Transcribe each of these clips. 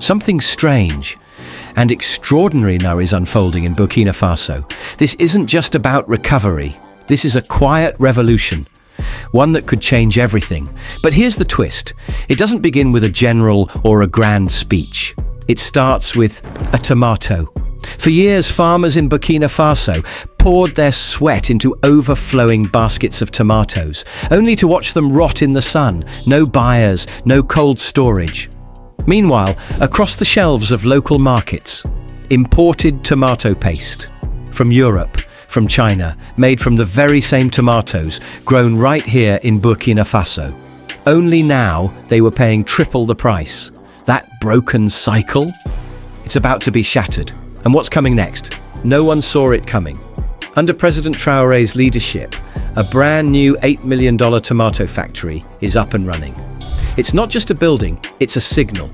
Something strange and extraordinary now is unfolding in Burkina Faso. This isn't just about recovery. This is a quiet revolution, one that could change everything. But here's the twist. It doesn't begin with a general or a grand speech. It starts with a tomato. For years, farmers in Burkina Faso poured their sweat into overflowing baskets of tomatoes, only to watch them rot in the sun. No buyers, no cold storage. Meanwhile, across the shelves of local markets, imported tomato paste from Europe, from China, made from the very same tomatoes grown right here in Burkina Faso. Only now they were paying triple the price. That broken cycle? It's about to be shattered. And what's coming next? No one saw it coming. Under President Traore's leadership, a brand new $8 million tomato factory is up and running. It's not just a building, it's a signal.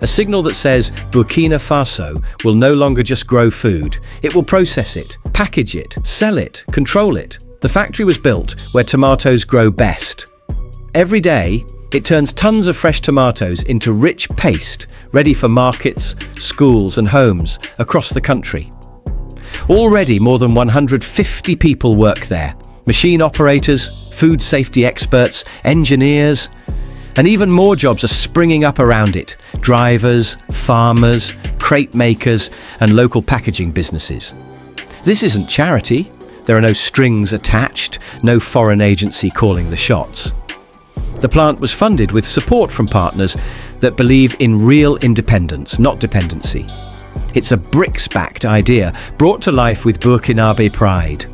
A signal that says Burkina Faso will no longer just grow food. It will process it, package it, sell it, control it. The factory was built where tomatoes grow best. Every day, it turns tons of fresh tomatoes into rich paste, ready for markets, schools and homes across the country. Already more than 150 people work there. Machine operators, food safety experts, engineers, and even more jobs are springing up around it. Drivers, farmers, crate makers, and local packaging businesses. This isn't charity. There are no strings attached, no foreign agency calling the shots. The plant was funded with support from partners that believe in real independence, not dependency. It's a BRICS-backed idea brought to life with Burkinabe pride.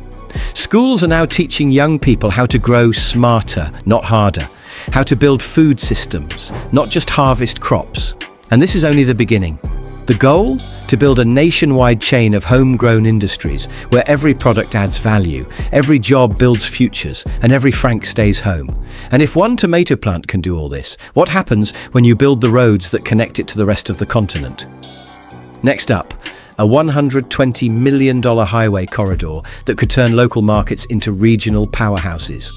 Schools are now teaching young people how to grow smarter, not harder, how to build food systems, not just harvest crops. And this is only the beginning. The goal? To build a nationwide chain of homegrown industries where every product adds value, every job builds futures, and every franc stays home. And if one tomato plant can do all this, what happens when you build the roads that connect it to the rest of the continent? Next up, a $120 million highway corridor that could turn local markets into regional powerhouses.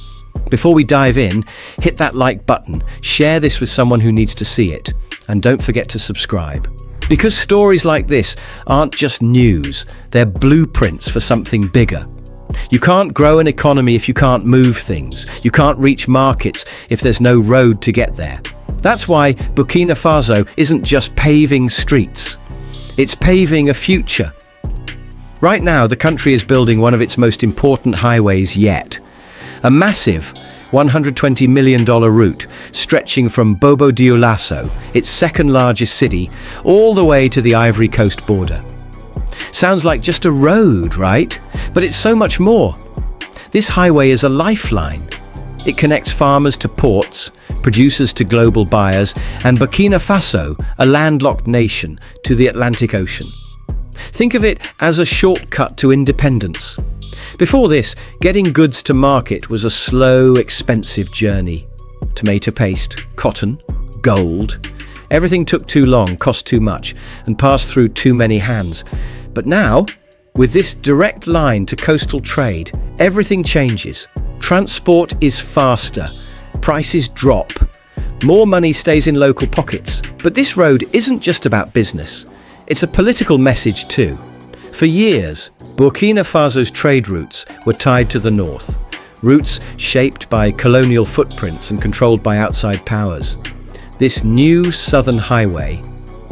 Before we dive in, hit that like button, share this with someone who needs to see it, and don't forget to subscribe. Because stories like this aren't just news, they're blueprints for something bigger. You can't grow an economy if you can't move things. You can't reach markets if there's no road to get there. That's why Burkina Faso isn't just paving streets. It's paving a future. Right now, the country is building one of its most important highways yet. A massive $120 million route stretching from Bobo Dioulasso, its second largest city, all the way to the Ivory Coast border. Sounds like just a road, right? But it's so much more. This highway is a lifeline. It connects farmers to ports, producers to global buyers, and Burkina Faso, a landlocked nation, to the Atlantic Ocean. Think of it as a shortcut to independence. Before this, getting goods to market was a slow, expensive journey. Tomato paste, cotton, gold. Everything took too long, cost too much, and passed through too many hands. But now, with this direct line to coastal trade, everything changes. Transport is faster, prices drop, more money stays in local pockets. But this road isn't just about business. It's a political message too. For years, Burkina Faso's trade routes were tied to the north, routes shaped by colonial footprints and controlled by outside powers. This new southern highway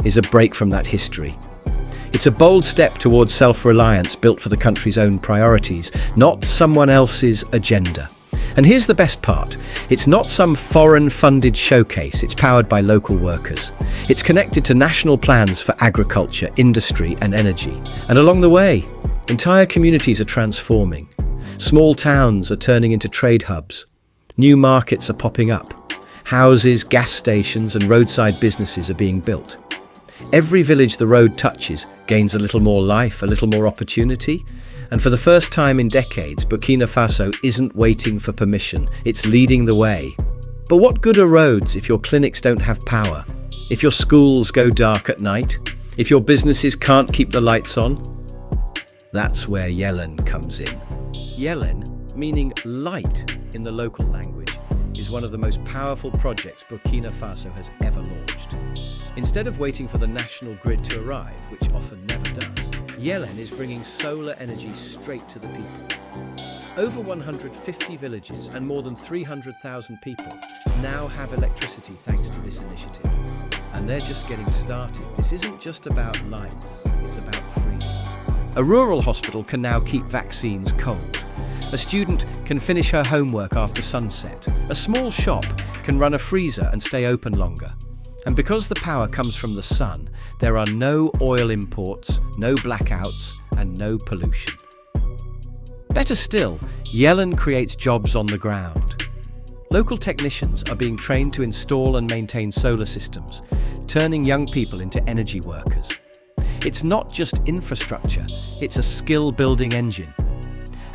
is a break from that history. It's a bold step towards self-reliance built for the country's own priorities, not someone else's agenda. And here's the best part. It's not some foreign-funded showcase. It's powered by local workers. It's connected to national plans for agriculture, industry, and energy. And along the way, entire communities are transforming. Small towns are turning into trade hubs. New markets are popping up. Houses, gas stations, and roadside businesses are being built. Every village the road touches gains a little more life, a little more opportunity. And for the first time in decades, Burkina Faso isn't waiting for permission, it's leading the way. But what good are roads if your clinics don't have power? If your schools go dark at night? If your businesses can't keep the lights on? That's where Yelen comes in. Yelen, meaning light in the local language, is one of the most powerful projects Burkina Faso has ever launched. Instead of waiting for the national grid to arrive, which often never does, Yelen is bringing solar energy straight to the people. Over 150 villages and more than 300,000 people now have electricity thanks to this initiative. And they're just getting started. This isn't just about lights, it's about freedom. A rural hospital can now keep vaccines cold. A student can finish her homework after sunset. A small shop can run a freezer and stay open longer. And because the power comes from the sun, there are no oil imports, no blackouts, and no pollution. Better still, Yelen creates jobs on the ground. Local technicians are being trained to install and maintain solar systems, turning young people into energy workers. It's not just infrastructure, it's a skill-building engine.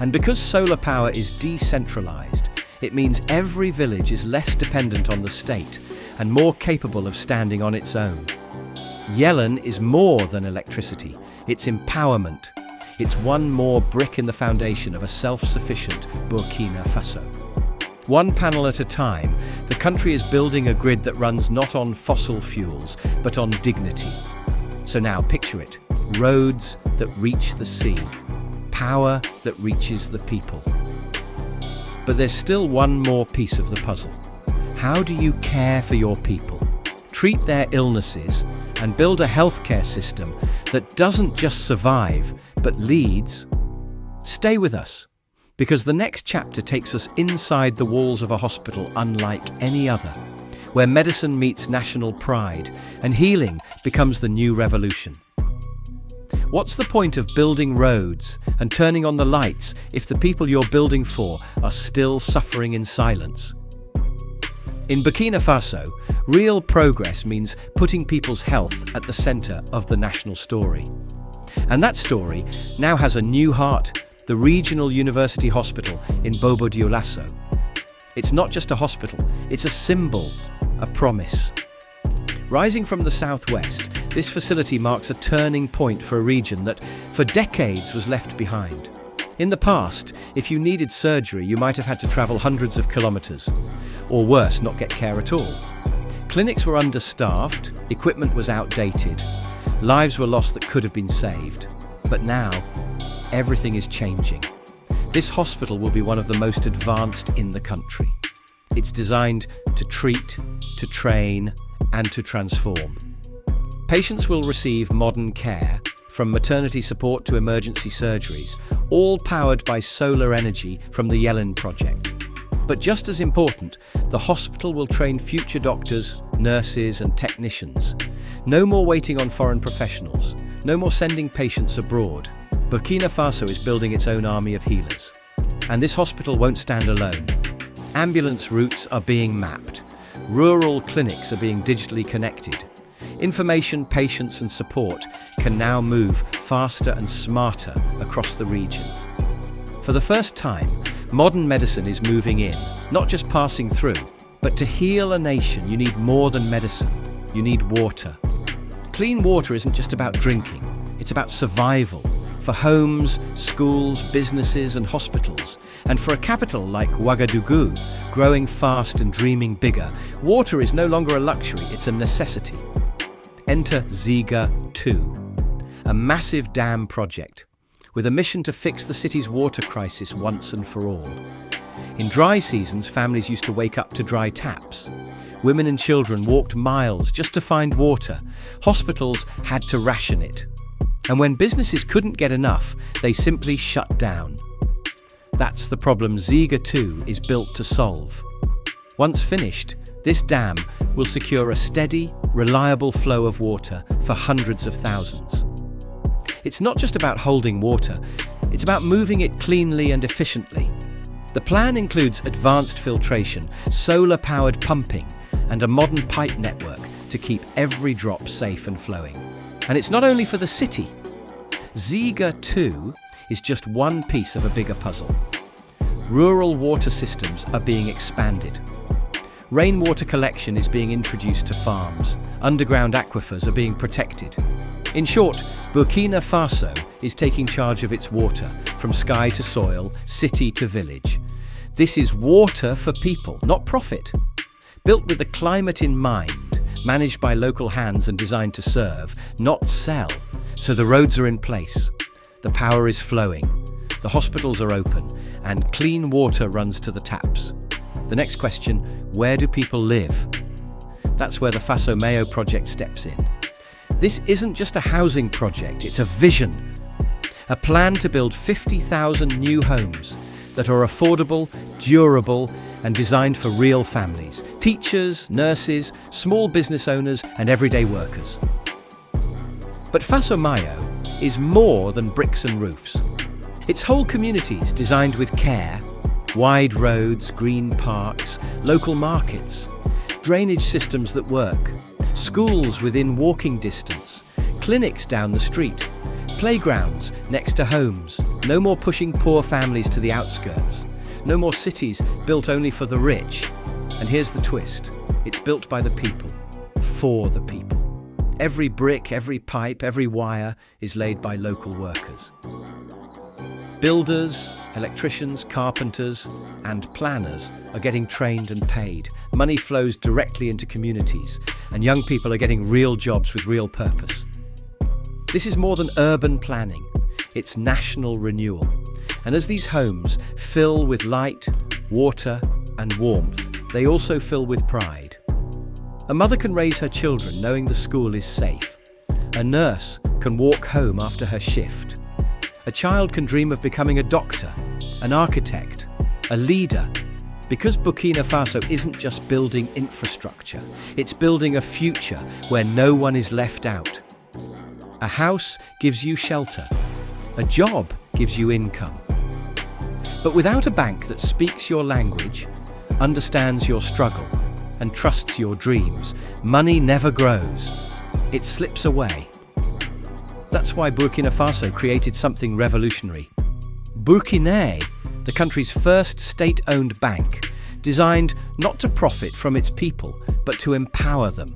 And because solar power is decentralized, it means every village is less dependent on the state and more capable of standing on its own. Yelen is more than electricity, it's empowerment. It's one more brick in the foundation of a self-sufficient Burkina Faso. One panel at a time, the country is building a grid that runs not on fossil fuels, but on dignity. So now picture it, roads that reach the sea, power that reaches the people. But there's still one more piece of the puzzle. How do you care for your people, treat their illnesses, and build a healthcare system that doesn't just survive, but leads? Stay with us, because the next chapter takes us inside the walls of a hospital unlike any other, where medicine meets national pride and healing becomes the new revolution. What's the point of building roads and turning on the lights if the people you're building for are still suffering in silence? In Burkina Faso, real progress means putting people's health at the center of the national story. And that story now has a new heart, the Regional University Hospital in Bobo-Dioulasso. It's not just a hospital, it's a symbol, a promise. Rising from the southwest, this facility marks a turning point for a region that, for decades, was left behind. In the past, if you needed surgery, you might have had to travel hundreds of kilometers, or worse, not get care at all. Clinics were understaffed, equipment was outdated, lives were lost that could have been saved. But now, everything is changing. This hospital will be one of the most advanced in the country. It's designed to treat, to train, and to transform. Patients will receive modern care, from maternity support to emergency surgeries, all powered by solar energy from the Yelen project. But just as important, the hospital will train future doctors, nurses, and technicians. No more waiting on foreign professionals, no more sending patients abroad. Burkina Faso is building its own army of healers. And this hospital won't stand alone. Ambulance routes are being mapped. Rural clinics are being digitally connected. Information, patients, and support can now move faster and smarter across the region. For the first time, modern medicine is moving in, not just passing through. But to heal a nation, you need more than medicine. You need water. Clean water isn't just about drinking, it's about survival. For homes, schools, businesses, and hospitals. And for a capital like Ouagadougou, growing fast and dreaming bigger, water is no longer a luxury, it's a necessity. Enter Ziga 2, a massive dam project with a mission to fix the city's water crisis once and for all. In dry seasons, families used to wake up to dry taps. Women and children walked miles just to find water. Hospitals had to ration it. And when businesses couldn't get enough, they simply shut down. That's the problem Ziga 2 is built to solve. Once finished, this dam will secure a steady, reliable flow of water for hundreds of thousands. It's not just about holding water, it's about moving it cleanly and efficiently. The plan includes advanced filtration, solar-powered pumping, and a modern pipe network to keep every drop safe and flowing. And it's not only for the city. Ziga 2 is just one piece of a bigger puzzle. Rural water systems are being expanded. Rainwater collection is being introduced to farms. Underground aquifers are being protected. In short, Burkina Faso is taking charge of its water, from sky to soil, city to village. This is water for people, not profit. Built with the climate in mind, managed by local hands and designed to serve, not sell. So the roads are in place, the power is flowing, the hospitals are open, and clean water runs to the taps. The next question, where do people live? That's where the Faso Mayo project steps in. This isn't just a housing project, it's a vision. A plan to build 50,000 new homes that are affordable, durable, and designed for real families. Teachers, nurses, small business owners, and everyday workers. But Faso Mayo is more than bricks and roofs. It's whole communities designed with care, wide roads, green parks, local markets, drainage systems that work, schools within walking distance, clinics down the street, playgrounds next to homes, no more pushing poor families to the outskirts, no more cities built only for the rich. And here's the twist, it's built by the people, for the people. Every brick, every pipe, every wire is laid by local workers. Builders, electricians, carpenters, and planners are getting trained and paid. Money flows directly into communities, and young people are getting real jobs with real purpose. This is more than urban planning, it's national renewal. And as these homes fill with light, water, and warmth, they also fill with pride. A mother can raise her children knowing the school is safe. A nurse can walk home after her shift. A child can dream of becoming a doctor, an architect, a leader. Because Burkina Faso isn't just building infrastructure, it's building a future where no one is left out. A house gives you shelter. A job gives you income. But without a bank that speaks your language, understands your struggle, and trusts your dreams, money never grows. It slips away. That's why Burkina Faso created something revolutionary. Burkina, the country's first state-owned bank, designed not to profit from its people, but to empower them.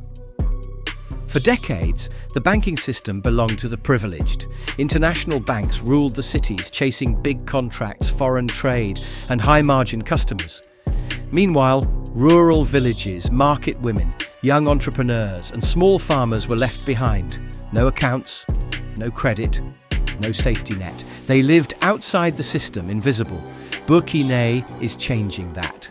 For decades, the banking system belonged to the privileged. International banks ruled the cities, chasing big contracts, foreign trade, and high-margin customers. Meanwhile, rural villages, market women, young entrepreneurs, and small farmers were left behind. No accounts, no credit, no safety net. They lived outside the system, invisible. Burkina is changing that.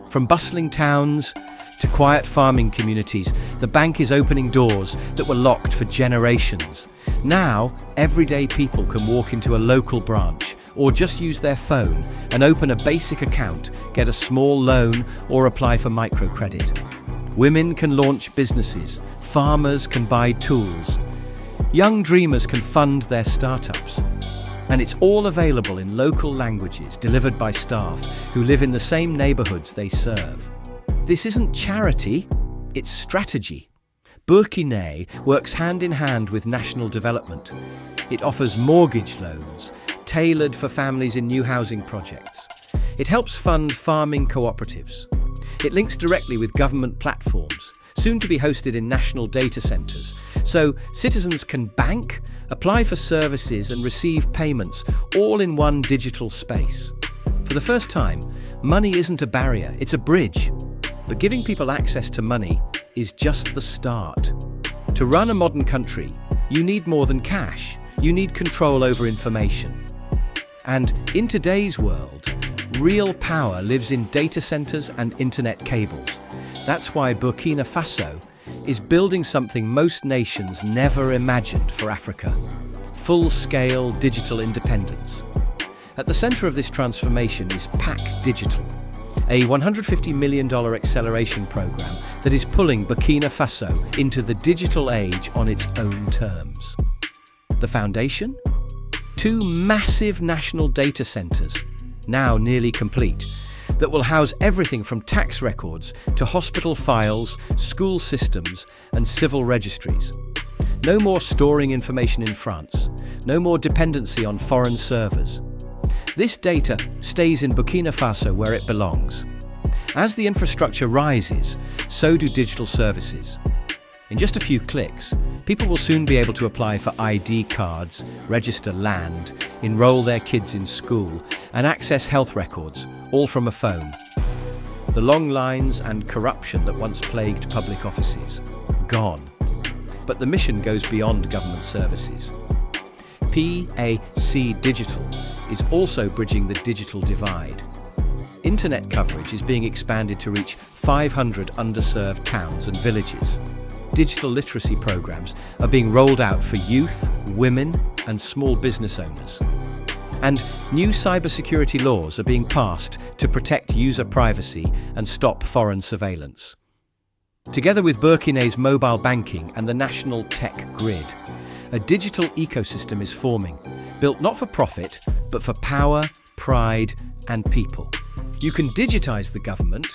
From bustling towns to quiet farming communities, the bank is opening doors that were locked for generations. Now, everyday people can walk into a local branch or just use their phone and open a basic account, get a small loan, or apply for microcredit. Women can launch businesses, farmers can buy tools, young dreamers can fund their startups. And it's all available in local languages delivered by staff who live in the same neighborhoods they serve. This isn't charity, it's strategy. Burkina works hand in hand with national development. It offers mortgage loans, tailored for families in new housing projects. It helps fund farming cooperatives. It links directly with government platforms, soon to be hosted in national data centers, so citizens can bank, apply for services and receive payments all in one digital space. For the first time, money isn't a barrier, it's a bridge. But giving people access to money is just the start. To run a modern country, you need more than cash. You need control over information. And in today's world, real power lives in data centers and internet cables. That's why Burkina Faso is building something most nations never imagined for Africa: full-scale digital independence. At the center of this transformation is PAC Digital, a $150 million acceleration program that is pulling Burkina Faso into the digital age on its own terms. The foundation? 2 massive national data centers, now nearly complete, that will house everything from tax records to hospital files, school systems, and civil registries. No more storing information in France, no more dependency on foreign servers. This data stays in Burkina Faso where it belongs. As the infrastructure rises, so do digital services. In just a few clicks, people will soon be able to apply for ID cards, register land, enroll their kids in school, and access health records, all from a phone. The long lines and corruption that once plagued public offices, gone. But the mission goes beyond government services. PAC Digital is also bridging the digital divide. Internet coverage is being expanded to reach 500 underserved towns and villages. Digital literacy programs are being rolled out for youth, women, and small business owners. And new cybersecurity laws are being passed to protect user privacy and stop foreign surveillance. Together with Burkina's mobile banking and the national tech grid, a digital ecosystem is forming, built not for profit, but for power, pride, and people. You can digitize the government,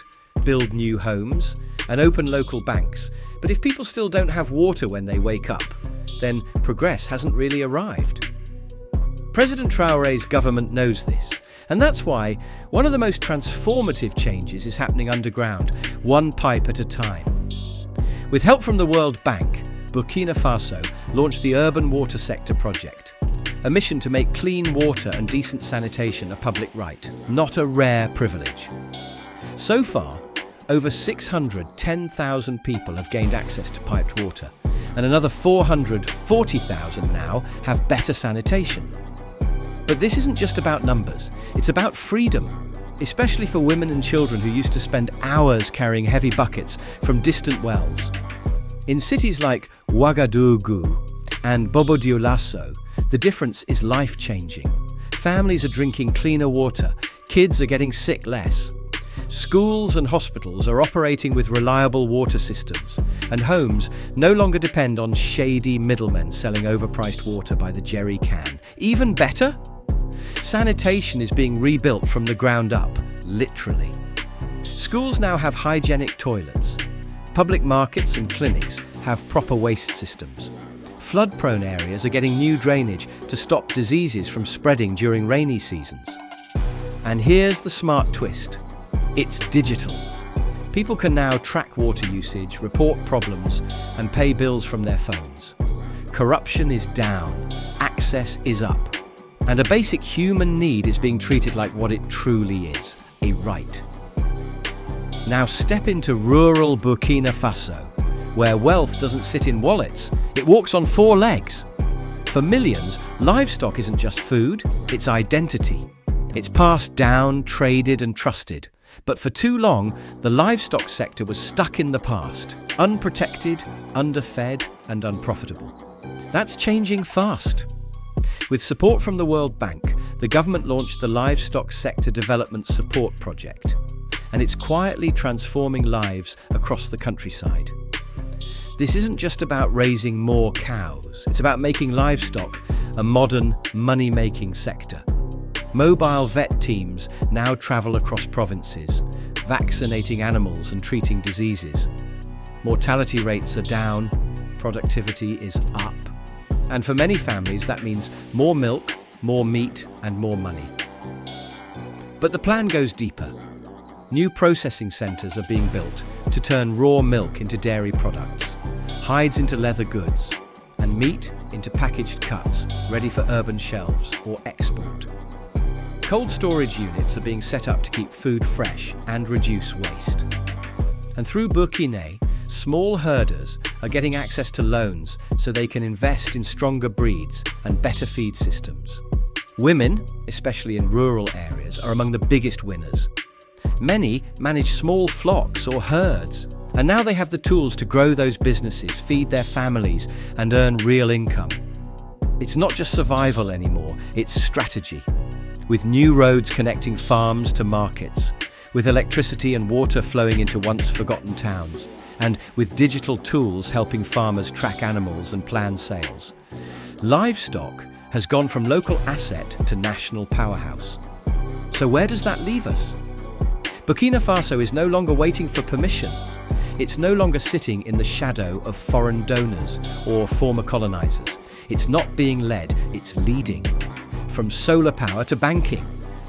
build new homes, and open local banks, but if people still don't have water when they wake up, then progress hasn't really arrived. President Traore's government knows this, and that's why one of the most transformative changes is happening underground, one pipe at a time. With help from the World Bank, Burkina Faso launched the Urban Water Sector Project, a mission to make clean water and decent sanitation a public right, not a rare privilege. So far, over 610,000 people have gained access to piped water, and another 440,000 now have better sanitation. But this isn't just about numbers, it's about freedom, especially for women and children who used to spend hours carrying heavy buckets from distant wells. In cities like Ouagadougou and Bobo-Dioulasso, the difference is life-changing. Families are drinking cleaner water, kids are getting sick less. Schools and hospitals are operating with reliable water systems, and homes no longer depend on shady middlemen selling overpriced water by the jerry can. Even better? Sanitation is being rebuilt from the ground up, literally. Schools now have hygienic toilets. Public markets and clinics have proper waste systems. Flood-prone areas are getting new drainage to stop diseases from spreading during rainy seasons. And here's the smart twist. It's digital. People can now track water usage, report problems, and pay bills from their phones. Corruption is down, access is up, and a basic human need is being treated like what it truly is, a right. Now step into rural Burkina Faso, where wealth doesn't sit in wallets, it walks on four legs. For millions, livestock isn't just food, it's identity. It's passed down, traded, and trusted. But for too long, the livestock sector was stuck in the past, unprotected, underfed, and unprofitable. That's changing fast. With support from the World Bank, the government launched the Livestock Sector Development Support Project, and it's quietly transforming lives across the countryside. This isn't just about raising more cows, it's about making livestock a modern, money-making sector. Mobile vet teams now travel across provinces, vaccinating animals and treating diseases. Mortality rates are down, productivity is up. And for many families, that means more milk, more meat, and more money. But the plan goes deeper. New processing centres are being built to turn raw milk into dairy products, hides into leather goods, and meat into packaged cuts ready for urban shelves or export. Cold storage units are being set up to keep food fresh and reduce waste. And through Burkina, small herders are getting access to loans so they can invest in stronger breeds and better feed systems. Women, especially in rural areas, are among the biggest winners. Many manage small flocks or herds, and now they have the tools to grow those businesses, feed their families, and earn real income. It's not just survival anymore, it's strategy. With new roads connecting farms to markets, with electricity and water flowing into once forgotten towns, and with digital tools helping farmers track animals and plan sales. Livestock has gone from local asset to national powerhouse. So where does that leave us? Burkina Faso is no longer waiting for permission. It's no longer sitting in the shadow of foreign donors or former colonizers. It's not being led, it's leading. From solar power to banking,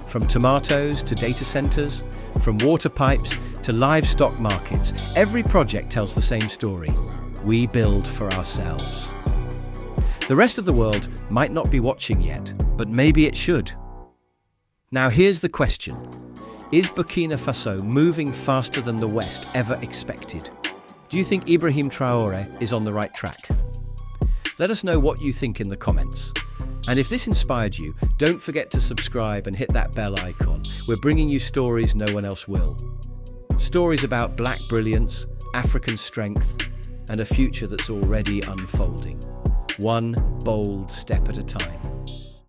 from tomatoes to data centers, from water pipes to livestock markets, every project tells the same story. We build for ourselves. The rest of the world might not be watching yet, but maybe it should. Now here's the question. Is Burkina Faso moving faster than the West ever expected? Do you think Ibrahim Traore is on the right track? Let us know what you think in the comments. And if this inspired you, don't forget to subscribe and hit that bell icon. We're bringing you stories no one else will. Stories about Black brilliance, African strength, and a future that's already unfolding. One bold step at a time.